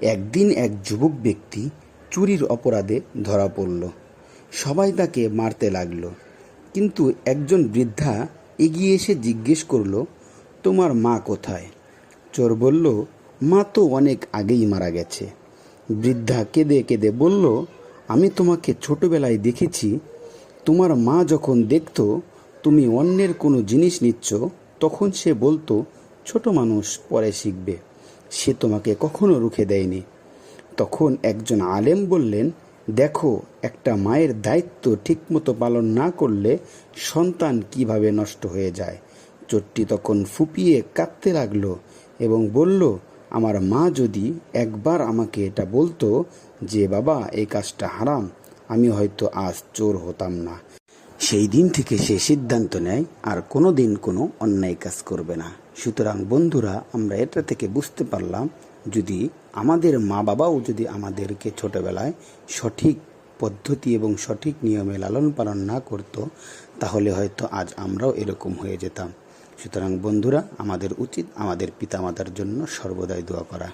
একদিন এক যুবক ব্যক্তি চুরির অপরাধে ধরা পড়ল। সবাই তাকে মারতে লাগলো, কিন্তু একজন বৃদ্ধা এগিয়ে এসে জিজ্ঞেস করল, তোমার মা কোথায়? চোর বলল, মা তো অনেক আগেই মারা গেছে। বৃদ্ধা কেঁদে কেঁদে বলল, আমি তোমাকে ছোটবেলায় দেখেছি। তোমার মা যখন দেখতো তুমি অন্যের কোনো জিনিস নিচ্ছ, তখন সে বলতো, ছোট মানুষ পরে শিখবে। সে তোমাকে কখনো রুখে দেয়নি। তখন একজন আলেম বললেন, দেখো, একটা মায়ের দায়িত্ব ঠিকমতো পালন না করলে সন্তান কিভাবে নষ্ট হয়ে যায়। চোরটি তখন ফুপিয়ে কাঁদতে লাগলো এবং বলল, আমার মা যদি একবার আমাকে এটা বলতো যে বাবা এই কাজটা হারাম, আমি হয়তো আজ চোর হতাম না। সেই দিন থেকে সে সিদ্ধান্ত নেয় আর কোনো দিন কোনো অন্যায় কাজ করবে না। সুতরাং বন্ধুরা, আমরা এটা থেকে বুঝতে পারলাম, যদি আমাদের মা বাবাও যদি আমাদেরকে ছোটবেলায় সঠিক পদ্ধতি এবং সঠিক নিয়মে লালন পালন না করত, তাহলে হয়তো আজ আমরাও এরকম হয়ে যেতাম। সুতরাং বন্ধুরা, আমাদের উচিত আমাদের পিতামাতার জন্য সর্বদাই দোয়া করা।